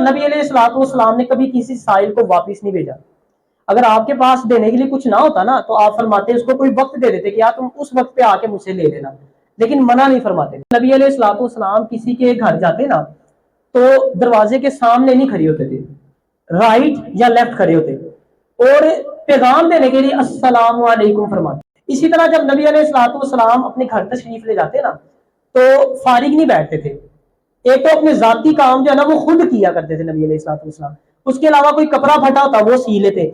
نبی علیہ الصلوۃ والسلام نے کبھی کسی سائل کو واپس نہیں بھیجا. اگر آپ کے پاس دینے کے لیے کچھ نہ ہوتا نا تو آپ فرماتے اس کو کوئی وقت دے دیتے کہ یار تم اس وقت پہ آ کے مجھ سے لے لینا, لیکن منع نہیں فرماتے. نبی علیہ الصلوۃ والسلام کسی کے گھر جاتے نا تو دروازے کے سامنے نہیں کھڑے ہوتے تھے, رائٹ یا لیفٹ کھڑے ہوتے اور پیغام دینے کے لیے السلام علیکم فرماتے. اسی طرح جب نبی علیہ الصلوۃ والسلام اپنے گھر تشریف لے جاتے نا تو فارغ نہیں بیٹھتے تھے. ایک تو اپنے ذاتی کام جو ہے نا وہ خود کیا کرتے تھے نبی علیہ الصلوۃ والسلام, اس کے علاوہ کوئی کپڑا پھٹا ہوتا وہ سی لیتے.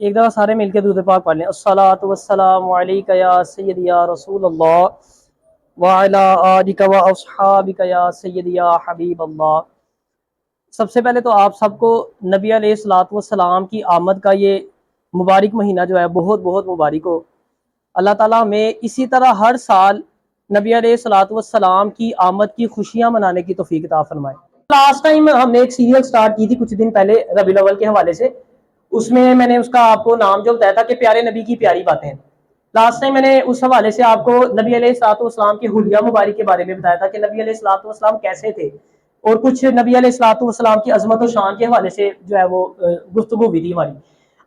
ایک دفعہ سارے مل کے درود پاک پڑھ لیں, الصلاۃ والسلام علیک یا سیدی یا رسول اللہ وعلی آلک واصحابک یا سیدی یا حبیب اللہ. سب سے پہلے تو آپ سب کو نبی علیہ الصلوۃ والسلام کی آمد کا یہ مبارک مہینہ جو ہے بہت بہت مبارک ہو. اللہ تعالیٰ ہمیں اسی طرح ہر سال نبی علیہ الصلوۃ والسلام کی آمد کی خوشیاں منانے کی توفیق عطا فرمائے. لاسٹ ٹائم ہم نے ایک سیریل سٹارٹ کی تھی کچھ دن پہلے ربیع الاول کے حوالے سے, اس میں نے اس کا آپ کو نام جو بتایا تھا کہ پیارے نبی کی پیاری باتیں. لاسٹ ٹائم میں نے اس حوالے سے آپ کو نبی علیہ الصلوۃ والسلام کے حلیہ مبارک کے بارے میں بتایا تھا کہ نبی علیہ الصلوۃ والسلام کیسے تھے, اور کچھ نبی علیہ الصلوۃ والسلام کی عظمت و شان کے حوالے سے جو ہے وہ گفتگو ہوئی تھی ہماری.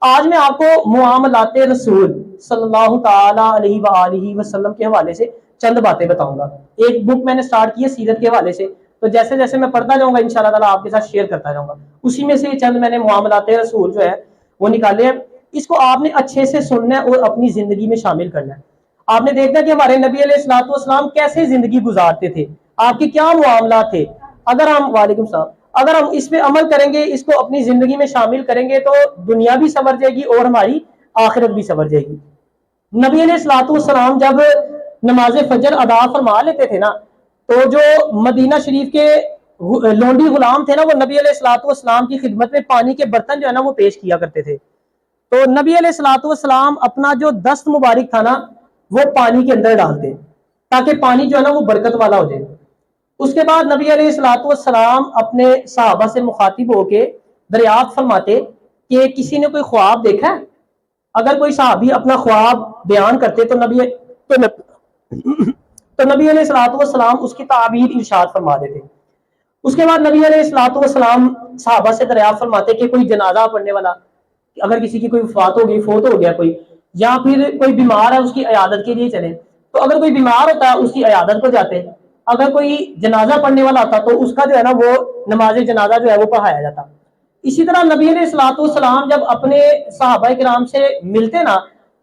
آج میں آپ کو معاملات رسول صلی اللہ تعالی علیہ وآلہ وسلم کے حوالے سے چند باتیں بتاؤں گا. ایک بک میں نے سٹارٹ کی ہے سیرت کے حوالے سے, تو جیسے جیسے میں پڑھتا جاؤں گا انشاءاللہ تعالیٰ آپ کے ساتھ شیئر کرتا جاؤں گا. اسی میں سے چند میں نے معاملات رسول جو ہے وہ نکالے ہیں. اس کو آپ نے اچھے سے سننا ہے اور اپنی زندگی میں شامل کرنا ہے. آپ نے دیکھنا کہ ہمارے نبی علیہ الصلوۃ والسلام کیسے زندگی گزارتے تھے, آپ کے کیا معاملات تھے. اگر ہم وعلیکم السلام اگر ہم اس پہ عمل کریں گے, اس کو اپنی زندگی میں شامل کریں گے تو دنیا بھی سنور جائے گی اور ہماری آخرت بھی سنور جائے گی. نبی علیہ الصلوۃ والسلام جب نماز فجر ادا فرما لیتے تھے نا تو جو مدینہ شریف کے لونڈی غلام تھے نا وہ نبی علیہ الصلوۃ والسلام کی خدمت میں پانی کے برتن جو ہے نا وہ پیش کیا کرتے تھے. تو نبی علیہ الصلوۃ والسلام اپنا جو دست مبارک تھا نا وہ پانی کے اندر ڈالتے تاکہ پانی جو ہے نا وہ برکت والا ہو جائے. اس کے بعد نبی علیہ الصلوۃ والسلام اپنے صحابہ سے مخاطب ہو کے دریافت فرماتے کہ کسی نے کوئی خواب دیکھا ہے. اگر کوئی صحابی اپنا خواب بیان کرتے تو نبی علیہ الصلوۃ والسلام اس کی تعبیر ارشاد فرما دیتے. اس کے بعد نبی علیہ الصلوۃ والسلام صحابہ سے دریافت فرماتے کہ کوئی جنازہ پڑھنے والا, اگر کسی کی کوئی وفات ہو گئی, فوت ہو گیا کوئی, یا پھر کوئی بیمار ہے اس کی عیادت کے لیے چلے, تو اگر کوئی بیمار ہوتا ہے اس کی عیادت کو جاتے. اگر کوئی جنازہ پڑھنے والا ہوتا تو اس کا جو ہے نا وہ نماز جنازہ جو ہے وہ پڑھایا جاتا. اسی طرح نبی علیہ الصلوۃ والسلام جب اپنے صحابہ کرام سے ملتے نا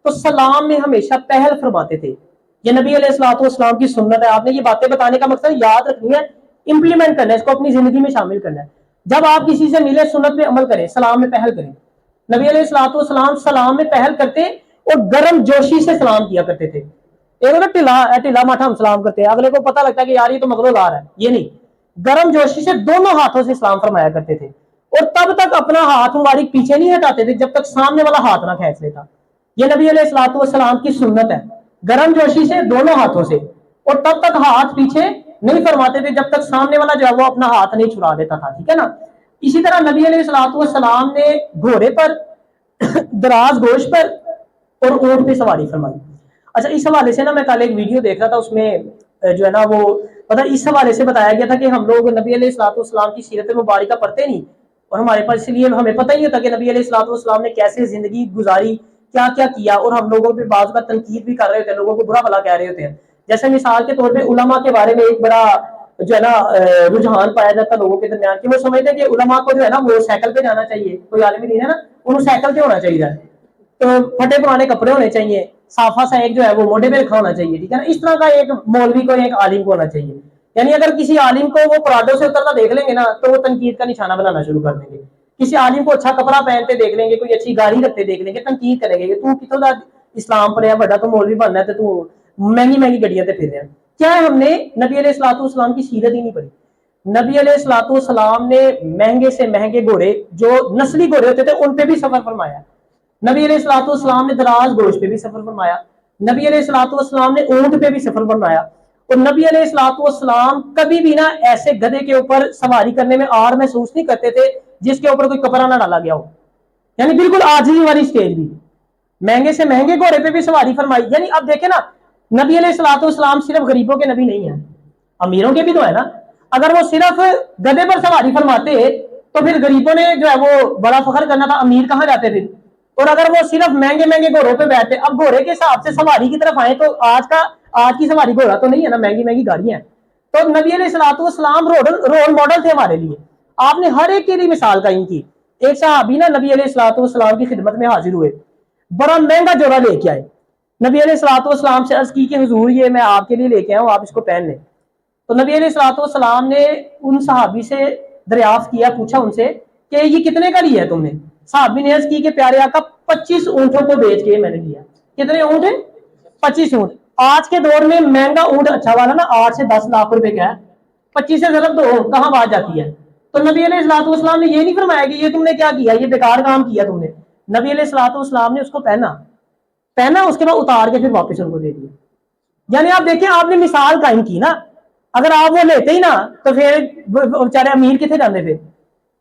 تو سلام میں ہمیشہ پہل فرماتے تھے. یہ نبی علیہ الصلوۃ والسلام کی سنت ہے. آپ نے یہ باتیں بتانے کا مقصد یاد رکھنی ہے, امپلیمنٹ کرنا ہے, اس کو اپنی زندگی میں شامل کرنا ہے. جب آپ کسی سے ملے سنت میں عمل کریں, سلام میں پہل کریں. نبی علیہ الصلوۃ والسلام سلام میں پہل کرتے اور گرم جوشی سے سلام کیا کرتے تھے. ایک ٹھیلا ماٹھا ہم سلام کرتے ہیں, اگلے کو پتہ لگتا ہے کہ یار یہ تو مغرو لا رہا ہے, یہ نہیں. گرم جوشی سے دونوں ہاتھوں سے سلام فرمایا کرتے تھے اور تب تک اپنا ہاتھ مبارک پیچھے نہیں ہٹاتے تھے جب تک سامنے والا ہاتھ نہ کھینچ لیتا. یہ نبی علیہ الصلوۃ والسلام کی سنت ہے, گرم جوشی سے دونوں ہاتھوں سے, اور تب تک ہاتھ پیچھے نہیں فرماتے تھے جب تک سامنے والا جو ہے وہ اپنا ہاتھ نہیں چھڑا دیتا تھا. ٹھیک ہے نا. اسی طرح نبی علیہ الصلوۃ والسلام نے گھوڑے پر, دراز گوشت پر اور اونٹ پہ سواری فرمائی. اچھا, اس حوالے سے نا میں کل ایک ویڈیو دیکھ رہا تھا, اس میں جو ہے نا وہ پتہ اس حوالے سے بتایا گیا تھا کہ ہم لوگ نبی علیہ الصلوۃ والسلام کی سیرت مبارکہ پڑھتے نہیں, اور ہمارے پاس اس لیے ہمیں پتہ ہی نہیں ہوتا کہ نبی علیہ الصلوۃ والسلام نے کیسے زندگی گزاری, کیا کیا کیا, اور ہم لوگوں پہ بعض کا تنقید بھی کر رہے ہوتے ہیں, لوگوں کو برا بھلا کہہ رہے ہوتے ہیں. جیسے مثال کے طور پہ علماء کے بارے میں ایک بڑا جو ہے نا رجحان پایا جاتا ہے لوگوں کے درمیان کہ وہ سمجھتے ہیں کہ علماء کو جو ہے نا وہ سائیکل پہ جانا چاہیے. کوئی عالم دین ہے نا انہوں سائیکل پہ ہونا چاہیے, تو پھٹے پرانے کپڑے ہونے چاہیے, صافہ سا ایک جو ہے وہ موڈے پہ رکھا ہونا چاہیے. ٹھیک ہے نا. اس طرح کا ایک مولوی کو ایک عالم کو ہونا چاہیے. یعنی اگر کسی عالم کو وہ پراڈو سے اترتا دیکھ لیں گے نا تو وہ تنقید کا نشانہ بنانا شروع کر دیں گے. کسی عالم کو اچھا کپڑا پہنتے دیکھ لیں گے, کوئی اچھی گاڑی رکھتے دیکھ لیں گے, تنقید کریں گے کہ تو کتنا اسلام پڑھیا بڑا, تو مولوی بننا ہے, تو مہنگی مہنگی گڈیاں تے پھر رہے ہیں. کیا ہے, ہم نے نبی علیہ الصلوۃ والسلام کی سیرت ہی نہیں پڑھی. نبی علیہ الصلوۃ والسلام نے مہنگے سے مہنگے گھوڑے جو نسلی گھوڑے ہوتے تھے ان پہ بھی سفر فرمایا. نبی علیہ الصلوۃ والسلام نے دراز گوشت پہ بھی سفر فرمایا. نبی علیہ الصلوۃ والسلام نے اونٹ پہ بھی سفر فرمایا. اور نبی علیہ الصلوۃ والسلام کبھی بھی نا ایسے گدھے کے اوپر سواری کرنے میں آر محسوس نہیں کرتے تھے جس کے اوپر کوئی کپڑا نہ ڈالا گیا ہو. یعنی بالکل عاجزی والی سٹیج بھی. مہنگے سے مہنگے گھوڑے پہ بھی سواری فرمائی. یعنی اب دیکھیں نا, نبی علیہ الصلوۃ والسلام صرف غریبوں کے نبی نہیں ہیں, امیروں کے بھی تو ہے نا. اگر وہ صرف گدھے پر سواری فرماتے تو پھر غریبوں نے جو ہے وہ بڑا فخر کرنا تھا، امیر کہاں جاتے تھے؟ اور اگر وہ صرف مہنگے مہنگے گھوڑوں پہ بیٹھتے، اب گھوڑے کے حساب سے سواری کی طرف آئے تو آج کی سواری گھوڑا تو نہیں ہے نا، مہنگی مہنگی گاڑیاں ہیں. تو نبی علیہ الصلوۃ والسلام رول ماڈل تھے ہمارے لیے. آپ نے ہر ایک کے لیے مثال قائم کی. ایک صحابی نا نبی علیہ الصلوۃ والسلام کی خدمت میں حاضر ہوئے، بڑا مہنگا جوڑا لے کے آئے. نبی علیہ الصلوۃ والسلام سے عرض کی کہ حضور یہ میں آپ کے لیے لے کے آیا ہوں، آپ اس کو پہن لیں. تو نبی علیہ الصلوۃ والسلام نے ان صحابی سے دریافت کیا، پوچھا ان سے کہ یہ کتنے کا لیا ہے تم نے؟ صحابی نے عرض کی کہ پیارے آقا 25 اونٹوں کو بیچ کے میں نے لیا. کتنے اونٹ ہیں؟ 25 اونٹ. آج کے دور میں مہنگا اونٹ اچھا والا نا 8 سے 10 لاکھ روپے کا ہے. 25 سے ضرب تو کہاں بات جاتی ہے؟ تو نبی علیہ الصلوۃ والسلام نے یہ نہیں فرمایا کہ یہ تم نے کیا کیا، یہ بیکار کام کیا تم نے. نبی علیہ الصلوۃ والسلام نے اس کو پہنا، اس کے بعد اتار کے پھر واپس ان کو دے دیا. یعنی آپ دیکھیں آپ نے مثال قائم کی نا. اگر آپ وہ لیتے ہی نا تو پھر بیچارے امیر کتنے جاتے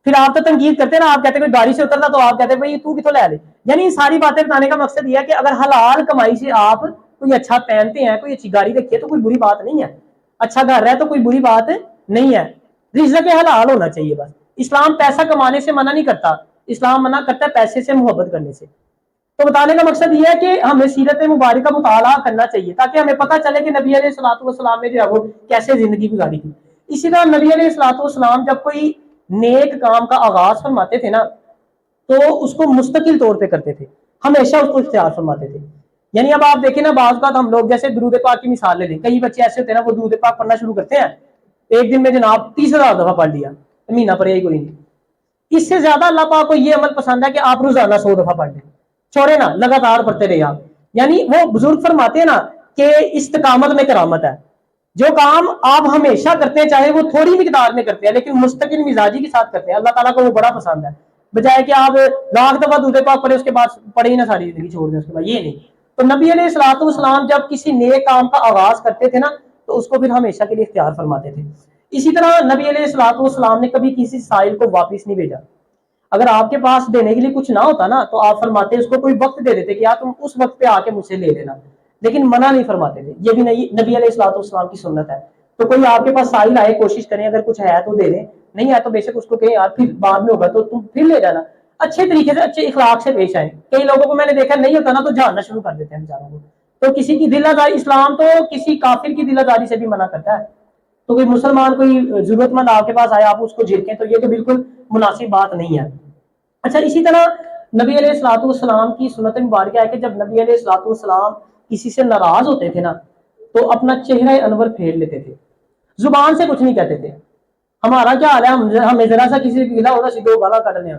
پھر آپ تو تنقید کرتے نا، آپ کہتے کوئی گاڑی سے اترتا تو آپ کہتے بھائی تو کتوں لے لے. یعنی ساری باتیں بتانے کا مقصد یہ ہے کہ اگر حلال کمائی سے آپ کوئی اچھا پہنتے ہیں، کوئی اچھی گاڑی رکھیے تو کوئی بری بات نہیں ہے، اچھا گھر ہے تو کوئی بری بات نہیں ہے. رزق حلال ہونا چاہیے بس. اسلام پیسہ کمانے سے منع نہیں کرتا، اسلام منع کرتا ہے پیسے سے محبت کرنے سے. تو بتانے کا مقصد یہ ہے کہ ہمیں سیرت مبارکہ مطالعہ کرنا چاہیے تاکہ ہمیں پتہ چلے کہ نبی علیہ الصلوۃ والسلام نے جو ہے وہ کیسے زندگی گزاری تھی. اسی طرح نبی علیہ الصلوۃ والسلام جب کوئی نیک کام کا آغاز فرماتے تھے نا تو اس کو مستقل طور پہ کرتے تھے، ہمیشہ اس کو اختیار فرماتے تھے. یعنی اب آپ دیکھیں نا بعض اوقات ہم لوگ جیسے درود پاک کی مثال لے لیں، کئی بچے ایسے ہوتے ہیں نا وہ درود پاک پڑھنا شروع کرتے ہیں، ایک دن میں جناب 30,000 دفعہ پڑھ لیا، مہینہ پر یہی کوئی نہیں. اس سے زیادہ اللہ پاک کو یہ عمل پسند ہے کہ آپ روزانہ 100 دفعہ پڑھ لیں، چھوڑے نا، لگاتار پڑھتے رہے آپ. یعنی وہ بزرگ فرماتے ہیں نا کہ استقامت میں کرامت ہے. جو کام آپ ہمیشہ کرتے ہیں چاہے وہ تھوڑی مقدار میں کرتے ہیں لیکن مستقل مزاجی کے ساتھ کرتے ہیں، اللہ تعالیٰ کو وہ بڑا پسند ہے، بجائے کہ آپ لاکھ دفعہ درود پاک پڑھے اس کے بعد پڑھے ہی نہ ساری زندگی چھوڑ دیں اس کے بعد. یہ نہیں. تو نبی علیہ الصلوۃ والسلام جب کسی نیک کام کا آغاز کرتے تھے نا تو اس کو پھر ہمیشہ کے لیے اختیار فرماتے تھے. اسی طرح نبی علیہ الصلوۃ والسلام نے کبھی کسی سائل کو واپس نہیں بھیجا. اگر آپ کے پاس دینے کے لیے کچھ نہ ہوتا نا تو آپ فرماتے اس کو کوئی وقت دے دیتے کہ تم اس وقت پہ آ کے مجھ سے لے لینا، لیکن منع نہیں فرماتے تھے. یہ بھی نبی علیہ الصلوۃ والسلام کی سنت ہے. تو کوئی آپ کے پاس سائل آئے کوشش کریں، اگر کچھ ہے تو دے دیں، نہیں ہے تو بے شک اس کو کہیں یار پھر بعد میں ہوگا تو تم پھر لے جانا. اچھے طریقے سے اچھے اخلاق سے پیش آئیں. کئی لوگوں کو میں نے دیکھا نہیں ہوتا نا تو جھاڑنا شروع کر دیتے ہیں بیچاروں کو. تو کسی کی دل آزاری، اسلام تو کسی کافر کی دل آزاری سے بھی منع کرتا ہے. تو کوئی مسلمان کوئی ضرورت مند آپ کے پاس آیا آپ اس کو جھڑکیں تو یہ تو بالکل مناسب بات نہیں ہے. اچھا اسی طرح نبی علیہ الصلوۃ والسلام کی سنت مبارکہ ہے کہ جب نبی علیہ الصلوۃ والسلام کسی سے ناراض ہوتے تھے نا تو اپنا چہرہ انور پھیر لیتے تھے، زبان سے کچھ نہیں کہتے تھے. ہمارا کیا حال ہے، ہمیں ذرا سا کسی سے گلا ہونا سیدھے گالا کٹ لیں.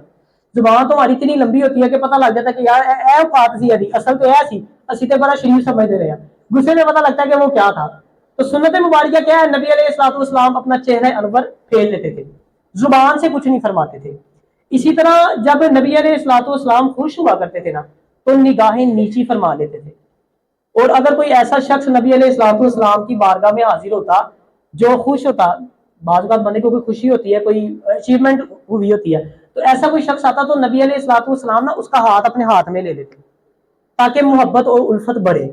زبان تو ہماری اتنی لمبی ہوتی ہے کہ پتہ لگ جاتا ہے کہ یار اے بات سی ہے، اصل تو ایسی اسی تے بڑا شریف سمجھتے رہے ہیں، غصے میں پتہ لگتا ہے کہ وہ کیا تھا. تو سنت مبارکہ کیا ہے، نبی علیہ الصلوۃ والسلام اپنا چہرہ انور پھیر لیتے تھے، زبان سے کچھ نہیں فرماتے تھے. اسی طرح جب نبی علیہ الصلوۃ والسلام خوش ہوا کرتے تھے نا تو نگاہیں نیچی فرما لیتے تھے. اور اگر کوئی ایسا شخص نبی علیہ الصلوۃ والسلام کی بارگاہ میں حاضر ہوتا جو خوش ہوتا، بعض اوقات بندے کو کوئی خوشی ہوتی ہے، کوئی اچیومنٹ ہوئی ہوتی ہے، تو ایسا کوئی شخص آتا تو نبی علیہ الصلوۃ والسلام نا اس کا ہاتھ اپنے ہاتھ میں لے لیتے تاکہ محبت اور الفت بڑھے.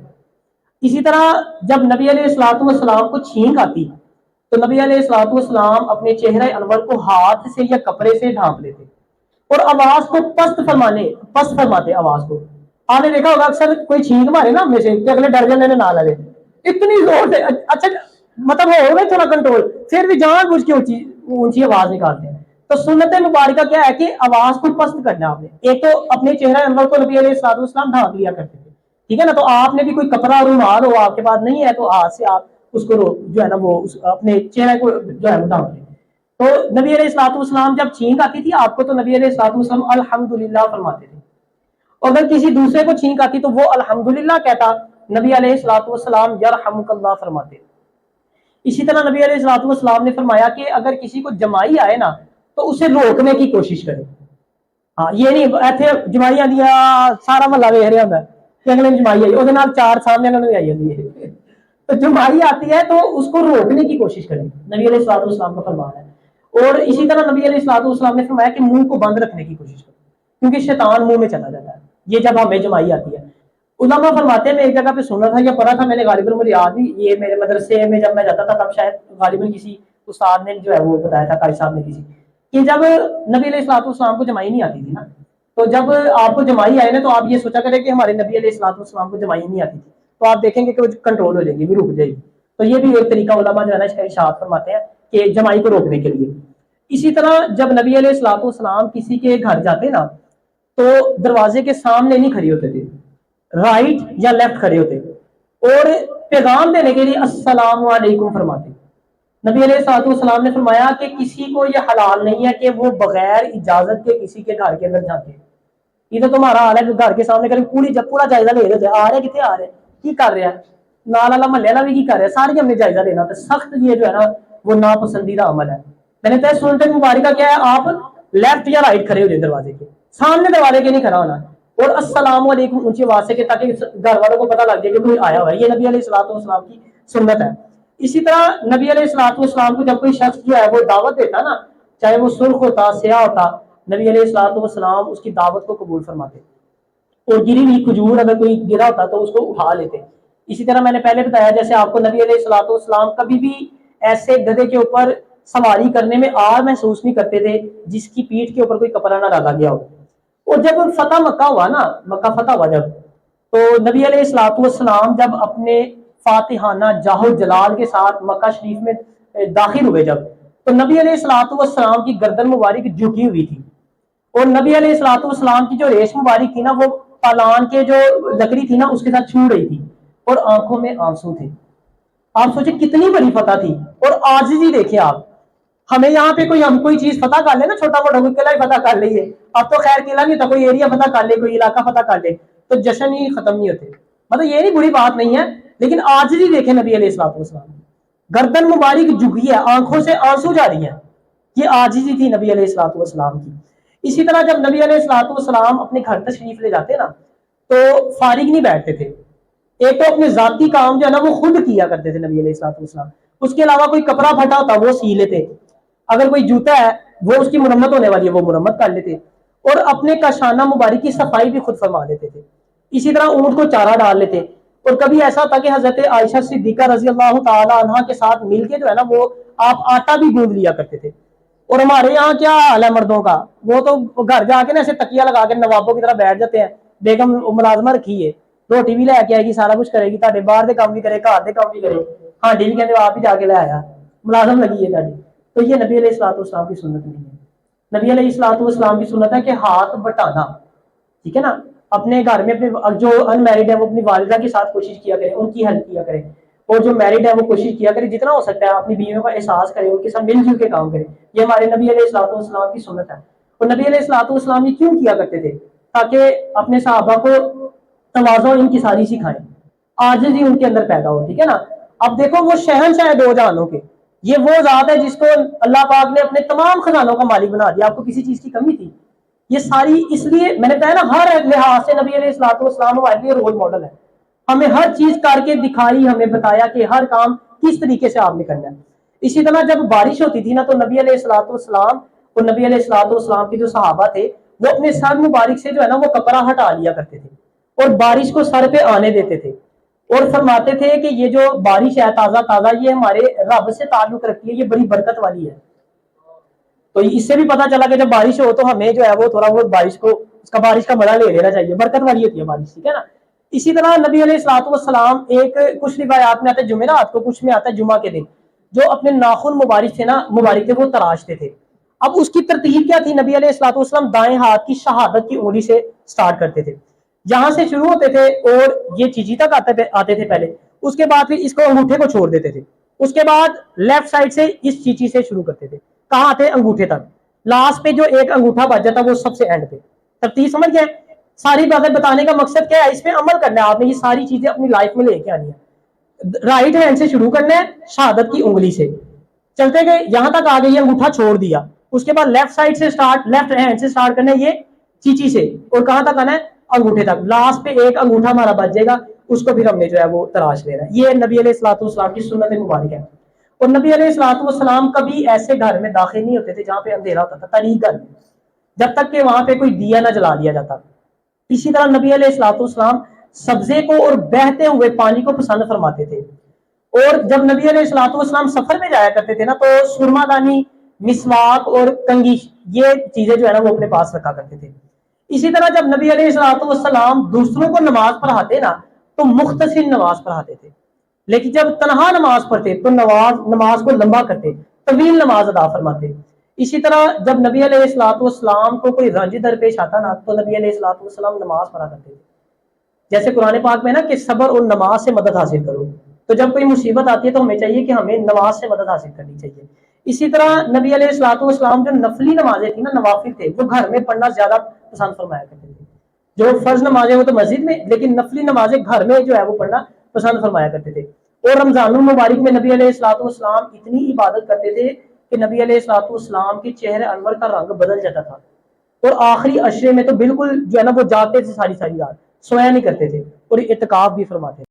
اسی طرح جب نبی علیہ الصلوۃ والسلام کو چھینک آتی تو نبی علیہ الصلوۃ والسلام اپنے چہرہ انور کو ہاتھ سے یا کپڑے سے ڈھانپ لیتے اور آواز کو پست فرماتے آواز کو. آپ نے دیکھا ہوگا اکثر کوئی چھینک مارے نا ہم میں سے کہ اگلے ڈر جانے نہ لگے اتنی زور سے. اچھا مطلب ہو گئے تھوڑا کنٹرول، پھر بھی جان بوجھ کے اونچی آواز نکالتے ہیں. تو سنت مبارکہ کیا ہے کہ آواز کو پست کرنا. آپ نے ایک تو اپنے چہرہ انور کو نبی علیہ الصلوۃ والسلام ڈھانپ لیا کرتے تھے، ٹھیک ہے نا. تو آپ نے بھی کوئی کپڑا رومال ہو آپ کے پاس نہیں ہے تو ہاتھ سے آپ اس کو جو ہے نا وہ اپنے چہرے کو جو ہے ڈھانپ لیں. تو نبی علیہ الصلوۃ والسلام جب چھینک آتی تھی آپ کو تو نبی علیہ الصلوۃ والسلام الحمدللہ فرماتے تھے. اگر کسی دوسرے کو چھینک آتی تو وہ الحمدللہ کہتا، نبی علیہ الصلوۃ والسلام یرحمک اللہ فرماتے. اسی طرح نبی علیہ الصلوۃ والسلام نے فرمایا کہ اگر کسی کو جمائی آئے نا تو اسے روکنے کی کوشش کرے. ہاں یہ نہیں ایتھے جمائی آدی سارا محلہ ویکھ رہا ہوتا ہے کہ اگلے جمائی آئی وہ چار سامنے انہوں نے آئی ہوتی ہے. تو جمائی آتی ہے تو اس کو روکنے کی کوشش کرے، نبی علیہ الصلوۃ والسلام کا فرمان ہے. اور اسی طرح نبی علیہ الصلوۃ والسلام نے فرمایا کہ منہ کو بند رکھنے کی کوشش کرے کیونکہ شیطان منہ میں چلا جاتا ہے یہ جب ہمیں جمائی آتی ہے. علماء فرماتے ہیں میں ایک جگہ پہ سنا تھا یا پڑھا تھا میں نے، غالباً مجھے یاد نہیں، یہ میرے مدرسے میں جب میں جاتا تھا تب شاید غالباً کسی استاد نے جو ہے وہ بتایا تھا، قاری صاحب نے کسی کہ جب نبی علیہ الصلوۃ والسلام کو جمائی نہیں آتی تھی نا، تو جب آپ کو جمائی آئے نا تو آپ یہ سوچا کریں کہ ہمارے نبی علیہ الصلوۃ والسلام کو جمائی نہیں آتی تھی، تو آپ دیکھیں گے کہ وہ کنٹرول ہو جائے گی، بھی رک جائے گی. تو یہ بھی ایک طریقہ علماء جو ہے نا اس کا ارشاد فرماتے ہیں کہ جمائی کو روکنے کے لیے. اسی طرح جب نبی علیہ الصلوۃ والسلام کسی کے گھر جاتے نا تو دروازے کے سامنے نہیں کھڑے ہوتے تھے، رائٹ یا لیفٹ کھڑے ہوتے اور پیغام دینے کے لیے السلام علیکم فرماتے. نبی علیہ الصلوۃ والسلام نے فرمایا کہ کسی کو یہ حلال نہیں ہے کہ وہ بغیر اجازت کے کسی کے گھر کے اندر جاتے. یہ تو تمہارا حال ہے گھر کے سامنے کریں پوری جب پورا جائزہ لے لیتے آ رہے کتنے آ رہے کی کر رہے ہیں نال والا محلے والا بھی کی کر رہے ہیں ساری ہم نے جائزہ لینا تو سخت یہ جو ہے نا وہ ناپسندیدہ عمل ہے. میں نے طے سنت مبارکہ کیا ہے آپ لیفٹ یا رائٹ کھڑے ہو جائے دروازے کے سامنے دروازے کے نہیں کھڑا ہونا اور السلام علیکم اونچی آواز سے کہ تاکہ گھر والوں کو پتہ لگ جائے کہ کوئی آیا ہوا ہے. یہ نبی علیہ الصلوۃ والسلام کی سنت ہے. اسی طرح نبی علیہ الصلوۃ والسلام کو جب کوئی شخص جو ہے وہ دعوت دیتا نا چاہے وہ سرخ ہوتا سیاہ ہوتا نبی علیہ الصلوۃ والسلام اس کی دعوت کو قبول فرماتے اور گری ہوئی کھجور اگر کوئی گرا ہوتا تو اس کو اٹھا لیتے. اسی طرح میں نے پہلے بتایا جیسے آپ کو نبی علیہ الصلوۃ والسلام کبھی بھی ایسے گدھے کے اوپر سواری کرنے میں آر محسوس نہیں کرتے تھے جس کی پیٹھ کے اوپر کوئی کپڑا نہ ڈالا گیا ہو. اور جب فتح مکہ ہوا نا مکہ فتح ہوا جب تو نبی علیہ الصلوۃ والسلام جب اپنے فاتحانہ جاہ جلال کے ساتھ مکہ شریف میں داخل ہوئے جب تو نبی علیہ الصلوۃ والسلام کی گردن مبارک جھکی ہوئی تھی اور نبی علیہ الصلوۃ والسلام کی جو ریش مبارک تھی نا وہ پالان کے جو لکڑی تھی نا اس کے ساتھ چھو رہی تھی اور آنکھوں میں آنسو تھے. آپ سوچیں کتنی بڑی فتح تھی اور عاجزی دیکھیں آپ. ہمیں یہاں پہ کوئی ہم کوئی چیز فتح کر لے نا چھوٹا موٹا کوئی قلعہ ہی فتح کر لیے اب تو خیر قلعہ نہیں ہوتا کوئی ایریا فتح کر لے کوئی علاقہ فتح کر لے تو جشن ہی ختم نہیں ہوتے. مطلب یہ نہیں بری بات نہیں ہے لیکن عاجزی دیکھیں نبی علیہ الصلوۃ والسلام گردن مبارک جھکی ہے آنکھوں سے آنسو جاری ہیں. یہ عاجزی تھی نبی علیہ الصلوۃ والسلام کی. اسی طرح جب نبی علیہ الصلوۃ والسلام اپنے گھر تشریف لے جاتے نا تو فارغ نہیں بیٹھتے تھے. ایک تو اپنے ذاتی کام جو ہے نا وہ خود کیا کرتے تھے نبی علیہ الصلوۃ والسلام. اس کے علاوہ کوئی کپڑا پھٹا ہوتا وہ سی لیتے اگر کوئی جوتا ہے وہ اس کی مرمت ہونے والی ہے وہ مرمت کر لیتے اور اپنے کاشانہ مبارک کی صفائی بھی خود فرما دیتے تھے. اسی طرح اونٹ کو چارہ ڈال لیتے اور کبھی ایسا تھا کہ حضرت عائشہ صدیقہ رضی اللہ تعالی عنہا کے ساتھ مل کے جو ہے نا وہ آپ آٹا بھی گوندھ لیا کرتے تھے. اور ہمارے یہاں کیا حال ہے مردوں کا وہ تو گھر جا کے نا ایسے تکیہ لگا کے نوابوں کی طرح بیٹھ جاتے ہیں. بیگم ملازمہ رکھی ہے روٹی بھی لے کے آئے گی سارا کچھ کرے گی تاڑے باہر دے کام بھی کرے گھر دے کام بھی کرے ہانڈی بھی کہتے آپ ہی جا کے لے آیا ملازم لگی ہے تاڑی. تو یہ نبی علیہ الصلوۃ والسلام کی سنت نہیں ہے. نبی علیہ الصلوۃ والسلام کی سنت ہے کہ ہاتھ بٹانا ٹھیک ہے نا اپنے گھر میں اپنے جو ان میرڈ ہے وہ اپنی والدہ کے ساتھ کوشش کیا کرے ان کی ہیلپ کیا کرے اور جو میرڈ ہے وہ کوشش کیا کرے جتنا ہو سکتا ہے اپنی بیویوں کا احساس کرے ان کے ساتھ مل جل کے کام کرے. یہ ہمارے نبی علیہ الصلوۃ والسلام کی سنت ہے. اور نبی علیہ الصلوۃ والسلام یہ کیوں کیا کرتے تھے تاکہ اپنے صحابہ کو تواضع ان کی ساری سکھائیں عاجزی ان کے اندر پیدا ہو. ٹھیک ہے نا. اب دیکھو وہ شہنشاہ دو جہانوں کے یہ وہ ذات ہے جس کو اللہ پاک نے اپنے تمام خزانوں کا مالک بنا دیا. آپ کو کسی چیز کی کمی تھی یہ ساری اس لیے میں نے کہا نا ہر لحاظ سے نبی علیہ الصلوۃ والسلام ہمارے لیے رول ماڈل ہے. ہمیں ہر چیز کر کے دکھائی ہمیں بتایا کہ ہر کام کس طریقے سے آپ نے کرنا ہے. اسی طرح جب بارش ہوتی تھی نا تو نبی علیہ الصلوۃ والسلام اور نبی علیہ الصلوۃ والسلام کے جو صحابہ تھے وہ اپنے سر مبارک سے جو ہے نا وہ کپڑا ہٹا لیا کرتے تھے اور بارش کو سر پہ آنے دیتے تھے اور فرماتے تھے کہ یہ جو بارش ہے تازہ تازہ یہ ہمارے رب سے تعلق رکھتی ہے یہ بڑی برکت والی ہے. تو اس سے بھی پتا چلا کہ جب بارش ہو تو ہمیں جو ہے وہ تھوڑا بہت بارش کو اس کا بارش کا مزہ لے لینا چاہیے برکت والی ہوتی ہے بارش. ٹھیک ہے نا. اسی طرح نبی علیہ الصلوۃ والسلام ایک کچھ روایات میں آتا ہے جمعرات کو کچھ میں آتا ہے جمعہ کے دن جو اپنے ناخن مبارک تھے نا مبارک تھے وہ تراشتے تھے. اب اس کی ترتیب کیا تھی نبی علیہ الصلوۃ والسلام دائیں ہاتھ کی شہادت کی انگلی سے سٹارٹ کرتے تھے جہاں سے شروع ہوتے تھے اور یہ چیچی تک آتے تھے پہلے اس کے بعد پھر اس کو انگوٹھے کو چھوڑ دیتے تھے اس کے بعد لیفٹ سائڈ سے اس چیچی سے شروع کرتے تھے کہاں آتے انگوٹھے تک لاسٹ پہ جو ایک انگوٹھا بچ جاتا وہ سب سے اینڈ پہ. ترتیب سمجھ گئے. ساری باتیں بتانے کا مقصد کیا ہے اس پہ عمل کرنا ہے آپ نے یہ ساری چیزیں اپنی لائف میں لے کے آنی ہے. رائٹ ہینڈ سے شروع کرنا ہے شہادت کی انگلی سے چلتے گئے یہاں تک آ گئی انگوٹھا چھوڑ دیا اس کے بعد لیفٹ سائڈ سے سٹارٹ لیفٹ ہینڈ سے سٹارٹ کرنا ہے یہ چیچی سے اور کہاں تک آنا ہے انگوٹھے تک لاسٹ پہ ایک انگوٹھا ہمارا بچ جائے گا اس کو پھر ہم نے جو ہے وہ تراش لینا ہے. یہ نبی علیہ الصلوۃ والسلام کی سنت مبارک ہے. اور نبی علیہ الصلوۃ والسلام کبھی ایسے گھر میں داخل نہیں ہوتے تھے جہاں پہ اندھیرا ہوتا تھا تاریک گھر جب تک کہ وہاں پہ کوئی دیا نہ جلا دیا جاتا. اسی طرح نبی علیہ الصلوۃ والسلام سبزے کو اور بہتے ہوئے پانی کو پسند فرماتے تھے اور جب نبی علیہ الصلوۃ والسلام سفر میں جایا کرتے تھے نا تو سرما دانی مسواک اور کنگھی، یہ چیزیں جو ہے نا وہ اپنے پاس رکھا کرتے تھے۔ اسی طرح جب نبی علیہ السلام دوسروں کو نماز پڑھاتے نا تو مختصر نماز پڑھاتے تھے، لیکن جب تنہا نماز پڑھتے تو نماز کو لمبا کرتے، طویل نماز ادا فرماتے۔ اسی طرح جب نبی علیہ السلام کو کوئی رنج درپیش آتا نا تو نبی علیہ السلام نماز پڑھا کرتے تھے، جیسے قرآن پاک میں نا کہ صبر اور نماز سے مدد حاصل کرو، تو جب کوئی مصیبت آتی ہے تو ہمیں چاہیے کہ ہمیں نماز سے مدد حاصل کرنی چاہیے۔ اسی طرح نبی علیہ السلام جو نفلی نمازیں تھیں نا، نوافل تھے، وہ گھر میں پڑھنا زیادہ پسند فرمایا کرتے تھے۔ جو فرض نمازیں وہ تو مسجد میں، لیکن نفلی نمازیں گھر میں جو ہے وہ پڑھنا پسند فرمایا کرتے تھے۔ اور رمضان المبارک میں نبی علیہ السلام اتنی عبادت کرتے تھے کہ نبی علیہ السلام کے چہرے انور کا رنگ بدل جاتا تھا، اور آخری عشرے میں تو بالکل جو ہے نا وہ جاگتے تھے، ساری رات سویا نہیں کرتے تھے، اور اعتکاف بھی فرماتے تھے۔